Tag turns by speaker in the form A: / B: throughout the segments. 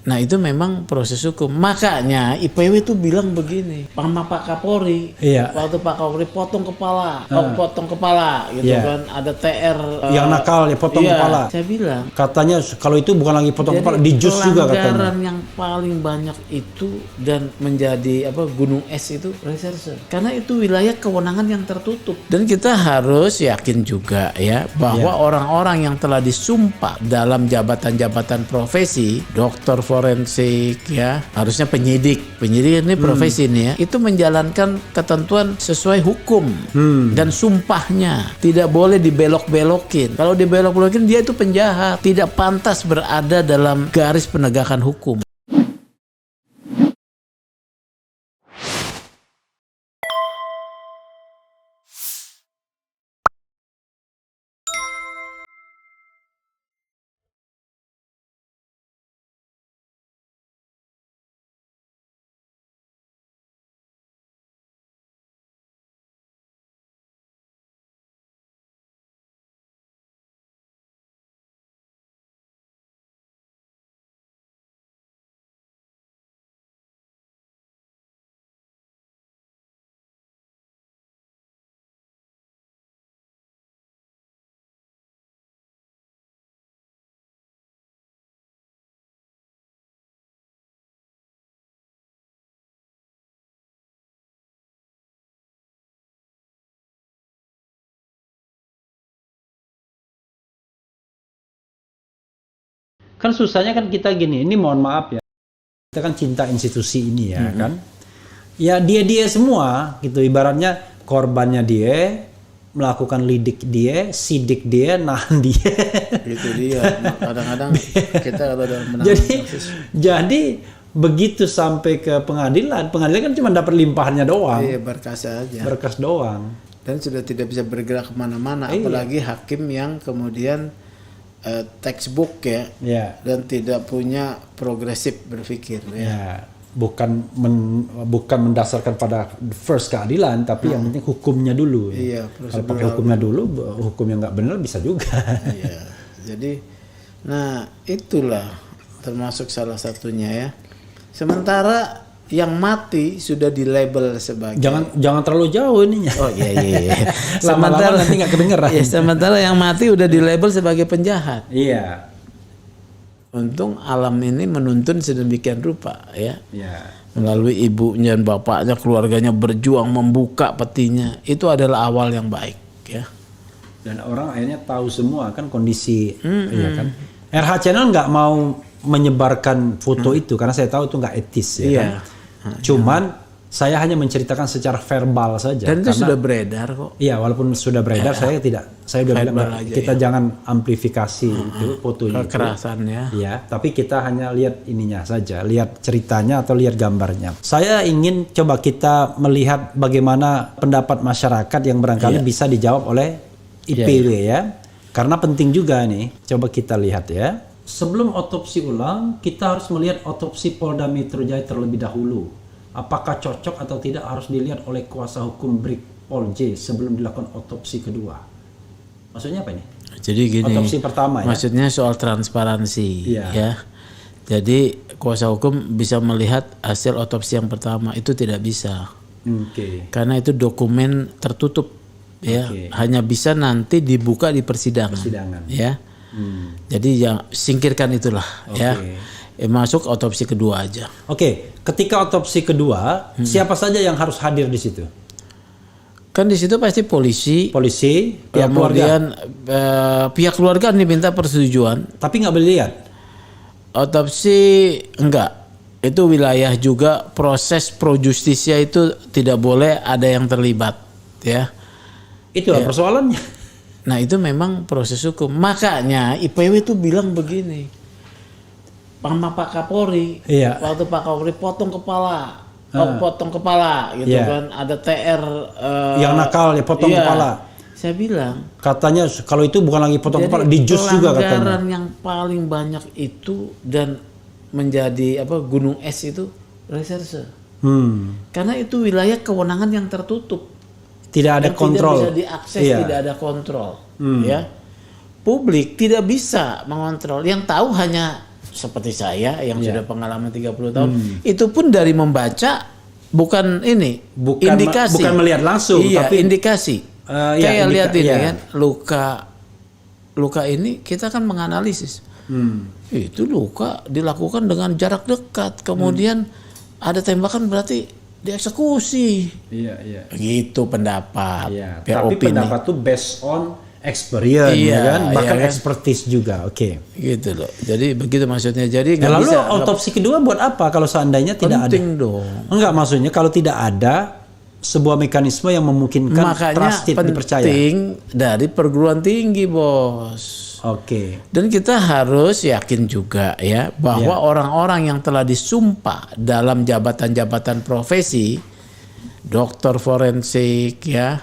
A: Nah itu memang proses hukum. Makanya IPW itu bilang begini, sama Pak Kapolri, waktu Pak Kapolri potong kepala, gitu kan, ada TR
B: yang nakal ya potong kepala.
A: Saya bilang,
B: katanya kalau itu bukan lagi potong kepala, di jus juga katanya.
A: Pelanggaran yang paling banyak itu dan menjadi gunung es itu reserse, karena itu wilayah kewenangan yang tertutup. Dan kita harus yakin juga ya bahwa orang-orang yang telah disumpah dalam jabatan-jabatan profesi, dokter forensik ya, harusnya penyidik ini profesi ini ya, itu menjalankan ketentuan sesuai hukum dan sumpahnya, tidak boleh dibelok-belokin. Kalau dibelok-belokin dia itu penjahat, tidak pantas berada dalam garis penegakan hukum.
B: Kan susahnya kan kita gini, ini mohon maaf ya, kita kan cinta institusi ini ya kan, ya dia semua gitu, ibaratnya korbannya dia, melakukan lidik dia, sidik dia, nahan dia.
A: Itu dia. Kadang-kadang kita kalau dalam
B: jadi begitu sampai ke pengadilan kan cuma dapat limpahannya doang.
A: Iya, berkas
B: doang.
A: Dan sudah tidak bisa bergerak kemana-mana, apalagi hakim yang kemudian textbook ya, dan tidak punya progresif berpikir ya.
B: Bukan mendasarkan pada first keadilan, tapi yang penting hukumnya dulu.
A: Iya,
B: kalau pakai hukumnya dulu, hukum yang nggak benar bisa juga.
A: Iya, jadi, nah itulah termasuk salah satunya ya. Sementara yang mati sudah dilabel sebagai,
B: jangan terlalu jauh ininya.
A: Oh iya.
B: Lama-lama nanti nggak kedengeran.
A: Ya, sementara yang mati udah dilabel sebagai penjahat.
B: Iya.
A: Untung alam ini menuntun sedemikian rupa ya. Melalui ibunya dan bapaknya, keluarganya berjuang membuka petinya. Itu adalah awal yang baik ya.
B: Dan orang akhirnya tahu semua kan kondisi ya kan. RH Channel nggak mau menyebarkan foto itu karena saya tahu itu nggak etis ya kan. Cuman saya hanya menceritakan secara verbal saja.
A: Dan itu sudah beredar kok.
B: Iya, walaupun sudah beredar, saya udah bilang kita jangan amplifikasi itu fotonya.
A: Kekerasannya.
B: Iya, tapi kita hanya lihat ininya saja, lihat ceritanya atau lihat gambarnya. Saya ingin coba kita melihat bagaimana pendapat masyarakat yang barangkali bisa dijawab oleh IPW ya. Karena penting juga nih, coba kita lihat ya. Sebelum otopsi ulang, kita harus melihat otopsi Polda Metro Jaya terlebih dahulu. Apakah cocok atau tidak harus dilihat oleh kuasa hukum Brigpol J sebelum dilakukan otopsi kedua. Maksudnya apa ini?
A: Jadi gini,
B: otopsi pertama ya?
A: Maksudnya soal transparansi ya. Jadi kuasa hukum bisa melihat hasil otopsi yang pertama, itu tidak bisa. Karena itu dokumen tertutup ya. Hanya bisa nanti dibuka di persidangan. Ya. Jadi ya singkirkan itulah ya. Masuk otopsi kedua aja.
B: Ketika otopsi kedua, siapa saja yang harus hadir di situ?
A: Kan di situ pasti polisi,
B: pihak
A: kemudian pihak keluarga diminta persetujuan.
B: Tapi nggak boleh lihat.
A: Otopsi enggak. Itu wilayah juga, proses pro justisia itu tidak boleh ada yang terlibat ya.
B: Itulah persoalannya.
A: Nah itu memang proses hukum. Makanya IPW itu bilang begini, sama Pak Kapolri, waktu Pak Kapolri potong kepala, gitu kan, ada TR
B: yang nakal ya potong kepala.
A: Saya bilang,
B: katanya kalau itu bukan lagi potong kepala, di jus juga katanya.
A: Pelanggaran yang paling banyak itu dan menjadi gunung es itu reserse. Karena itu wilayah kewenangan yang tertutup.
B: Tidak ada kontrol.
A: Tidak bisa diakses, tidak ada kontrol. Ya, publik tidak bisa mengontrol. Yang tahu hanya seperti saya yang sudah pengalaman 30 tahun, itu pun dari membaca, bukan indikasi.
B: Bukan melihat langsung,
A: iya,
B: tapi
A: indikasi. Kayak lihat ini kan, luka ini kita kan menganalisis. Itu luka dilakukan dengan jarak dekat, kemudian ada tembakan berarti dieksekusi.
B: Iya.
A: Gitu pendapat.
B: Iya. Tapi pendapat tuh based on experience, kan? Bahkan expertise juga. Oke.
A: Gitu loh. Jadi begitu maksudnya. Jadi nggak
B: lalu
A: bisa.
B: Autopsi kedua buat apa kalau seandainya tidak ada?
A: Penting dong.
B: Enggak, maksudnya kalau tidak ada sebuah mekanisme yang memungkinkan trusted, dipercaya.
A: Makanya penting dari perguruan tinggi, Bos.
B: Oke.
A: Dan kita harus yakin juga ya bahwa orang-orang yang telah disumpah dalam jabatan-jabatan profesi, dokter forensik ya,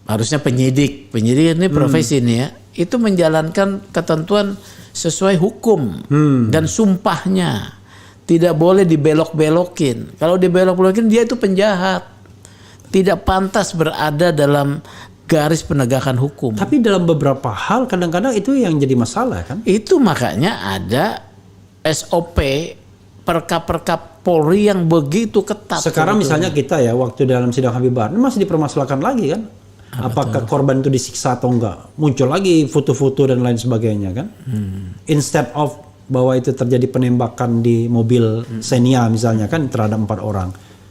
A: harusnya penyidik ini profesi ini ya, itu menjalankan ketentuan sesuai hukum dan sumpahnya. Tidak boleh dibelok-belokin. Kalau dibelok-belokin dia itu penjahat. Tidak pantas berada dalam garis penegakan hukum.
B: Tapi dalam beberapa hal kadang-kadang itu yang jadi masalah kan?
A: Itu makanya ada SOP perkap Polri yang begitu ketat.
B: Sekarang misalnya kita ya waktu dalam sidang Habib Bahar masih dipermasalahkan lagi kan? Apakah korban itu disiksa atau enggak? Muncul lagi foto-foto dan lain sebagainya kan? Instead of bahwa itu terjadi penembakan di mobil Xenia misalnya kan terhadap 4 orang.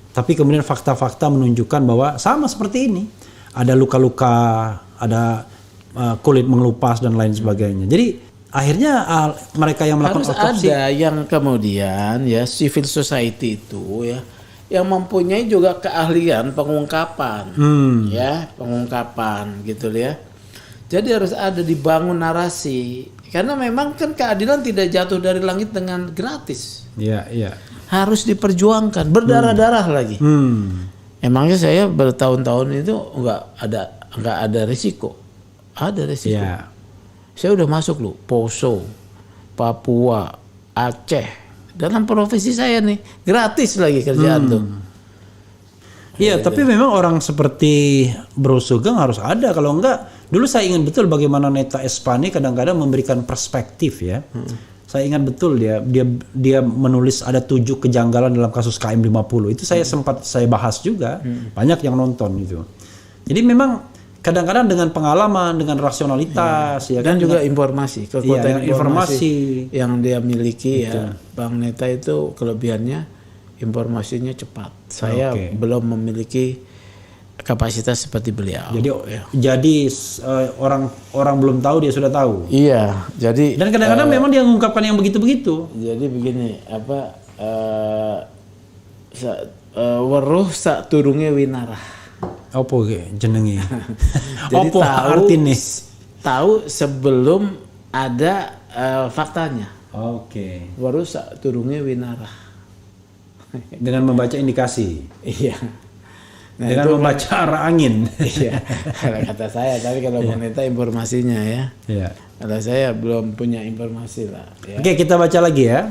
B: Tapi kemudian fakta-fakta menunjukkan bahwa sama seperti ini. Ada luka-luka, ada kulit mengelupas dan lain sebagainya. Jadi akhirnya mereka yang melakukan
A: autopsi,
B: ada
A: yang kemudian ya civil society itu ya yang mempunyai juga keahlian pengungkapan, ya pengungkapan gitu ya. Jadi harus ada dibangun narasi karena memang kan keadilan tidak jatuh dari langit dengan gratis.
B: Iya.
A: Harus diperjuangkan berdarah-darah lagi. Emangnya saya bertahun-tahun itu nggak ada risiko? Ada risiko.
B: Yeah.
A: Saya udah masuk loh, Poso, Papua, Aceh. Dalam profesi saya nih, gratis lagi kerjaan tuh.
B: Iya, tapi memang orang seperti Bro Sugeng harus ada. Kalau enggak, dulu saya ingat betul bagaimana Neta Espane kadang-kadang memberikan perspektif ya. Saya ingat betul dia menulis ada 7 kejanggalan dalam kasus KM50. Itu sempat saya bahas juga. Banyak yang nonton itu. Jadi memang kadang-kadang dengan pengalaman, dengan rasionalitas ya
A: dan
B: kan,
A: juga informasi, kekuatan informasi
B: yang
A: dia miliki ya. Bang Neta itu kelebihannya informasinya cepat. Saya belum memiliki kapasitas seperti beliau.
B: Jadi orang belum tahu dia sudah tahu.
A: Iya, jadi
B: dan kadang-kadang memang dia mengungkapkan yang begitu-begitu.
A: Jadi begini, weruh sak turunge winarah.
B: Apa jenenge?
A: Jadi
B: apa artinya?
A: Tahu sebelum ada faktanya.
B: Oke.
A: Weruh sak turunge winarah.
B: Dengan membaca indikasi.
A: Iya.
B: Nah, dengan membaca arah angin.
A: Iya, kalau kata saya, tapi kalau Bang Neta informasinya ya. Iya. Kalau saya belum punya informasi lah. Ya.
B: Oke, kita baca lagi ya.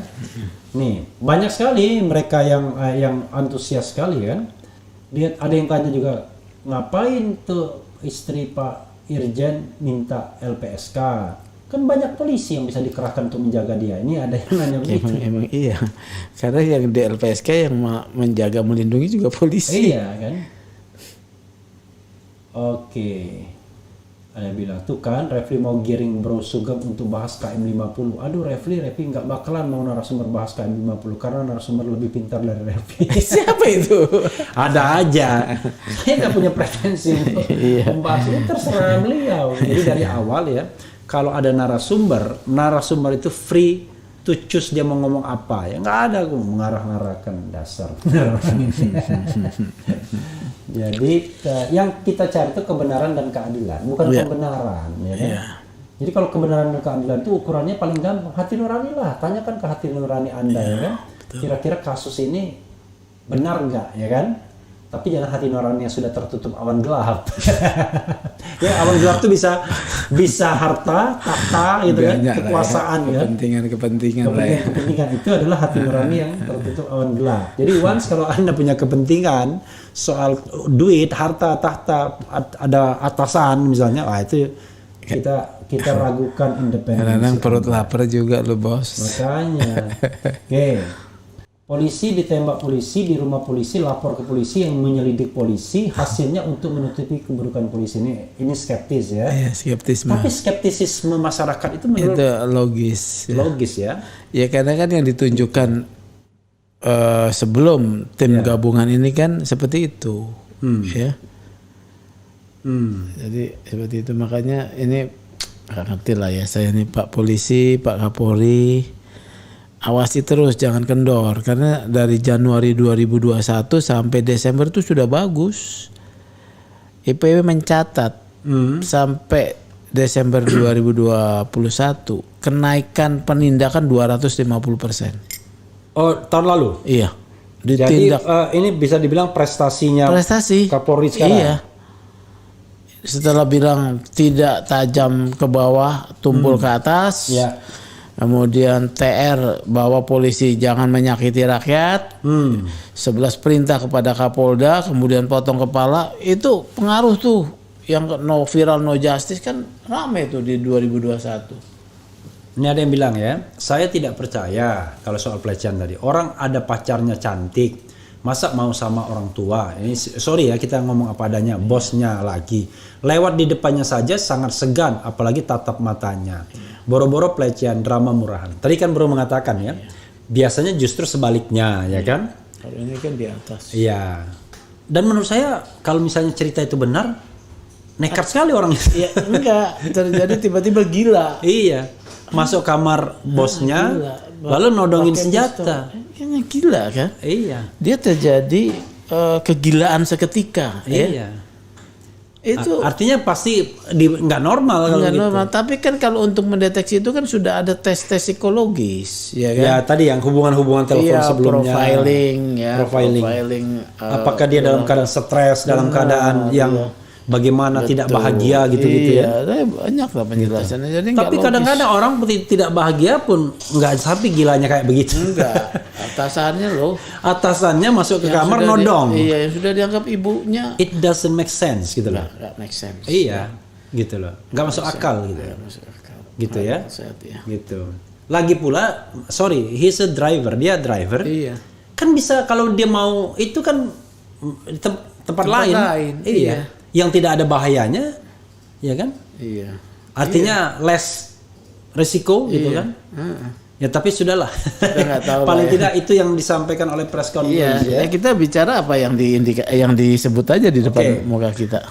B: Nih, banyak sekali mereka yang antusias sekali kan. Lihat ada yang tanya juga, ngapain tuh istri Pak Irjen minta LPSK? Kan banyak polisi yang bisa dikerahkan untuk menjaga dia. Ini ada yang nanya begitu.
A: Emang iya. Karena yang di LPSK yang menjaga melindungi juga polisi.
B: Iya kan. Oke. Ada bilang tuh kan Refli mau giring Bro Sugeng untuk bahas KM50. Aduh Refli nggak bakalan mau narasumber bahas KM50 karena narasumber lebih pintar dari Refli.
A: Siapa itu?
B: Ada aja. Saya nggak punya pretensi untuk membahas itu, terserah beliau. Jadi dari awal ya, kalau ada narasumber itu free to choose dia mau ngomong apa. Ya nggak ada mengarah-arahkan dasar. Jadi yang kita cari itu kebenaran dan keadilan, bukan kebenaran, ya kan? Jadi kalau kebenaran dan keadilan itu ukurannya paling gampang, hati nurani lah. Tanyakan ke hati nurani Anda, ya kan? Kira-kira kasus ini benar nggak, ya kan? Tapi jangan hati nurani yang sudah tertutup awan gelap. Ya, awan gelap itu bisa harta, tahta, gitu kan, kekuasaan, ya. Kepentingan itu adalah hati nurani yang tertutup awan gelap. Jadi once kalau Anda punya kepentingan soal duit, harta, tahta, ada atasan misalnya, itu kita ragukan independensi.
A: Kadang perut lapar juga lo bos.
B: Makanya. Oke. Polisi ditembak polisi di rumah polisi, lapor ke polisi yang menyelidik polisi, hasilnya untuk menutupi keburukan polisi. Ini skeptis ya.
A: Iya, skeptisme.
B: Tapi skeptisisme masyarakat itu menurut
A: Itu logis.
B: logis ya.
A: Ya karena kan yang ditunjukkan sebelum tim gabungan ini kan seperti itu, ya. Jadi seperti itu, makanya ini nggak ngerti lah ya saya nih Pak Polisi, Pak Kapolri, awasi terus jangan kendor karena dari Januari 2021 sampai Desember itu sudah bagus. IPW mencatat sampai Desember 2021 kenaikan penindakan 250%.
B: Oh, tahun lalu.
A: Iya.
B: Jadi
A: Ditindak
B: ini bisa dibilang prestasinya
A: prestasi
B: Kapolri sekarang.
A: Iya. Setelah bilang tidak tajam ke bawah, tumpul ke atas.
B: Ya.
A: Kemudian TR bahwa polisi jangan menyakiti rakyat. 11 perintah kepada Kapolda, kemudian potong kepala. Itu pengaruh tuh. Yang no viral no justice kan ramai tuh di 2021.
B: Ini ada yang bilang ya, saya tidak percaya kalau soal pelecehan tadi. Orang ada pacarnya cantik, masa mau sama orang tua? Ini sorry ya, kita ngomong apa adanya, bosnya lagi. Lewat di depannya saja sangat segan, apalagi tatap matanya. Boro-boro pelecehan, drama murahan. Tadi kan Bro mengatakan ya, biasanya justru sebaliknya ya kan?
A: Kalau ini kan di atas.
B: Iya. Dan menurut saya kalau misalnya cerita itu benar, nekat sekali orangnya.
A: Ya enggak, terjadi tiba-tiba gila.
B: Iya. Masuk kamar bosnya, lalu nodongin senjata.
A: Kayaknya gila kan?
B: Iya.
A: Dia terjadi kegilaan seketika.
B: Iya.
A: Ya? Itu
B: artinya pasti nggak normal kalau
A: nggak
B: gitu.
A: normal. Tapi kan kalau untuk mendeteksi itu kan sudah ada tes-tes psikologis, ya kan?
B: Ya tadi yang hubungan-hubungan telepon sebelumnya.
A: Profiling.
B: Apakah dia dalam keadaan stres, dalam keadaan yang bagaimana tidak bahagia gitu-gitu ya.
A: Iya, banyak lah penjelasannya. Jadi
B: Tapi kadang-kadang orang tidak bahagia pun nggak sampai gilanya kayak begitu.
A: enggak. Atasannya loh.
B: Atasannya masuk ke
A: Yang
B: kamar
A: sudah
B: nodong.
A: Iya, yang sudah dianggap ibunya.
B: It doesn't make sense gitu loh.
A: Nggak make sense.
B: Iya, gitu loh. Nggak masuk akal gitu.
A: Nggak masuk akal.
B: Gitu ya.
A: Sehat, ya.
B: Gitu. Lagi pula, sorry, he's a driver. Dia driver.
A: Iya.
B: Kan bisa kalau dia mau itu kan tempat lain. Iya. Yang tidak ada bahayanya, ya kan?
A: Iya.
B: Artinya less risiko gitu kan? Ya tapi sudahlah.
A: Nggak tahu
B: Paling
A: lah ya.
B: tidak itu yang disampaikan oleh press
A: Iya,
B: conference ya.
A: ya kita bicara apa yang disebut aja di depan muka kita.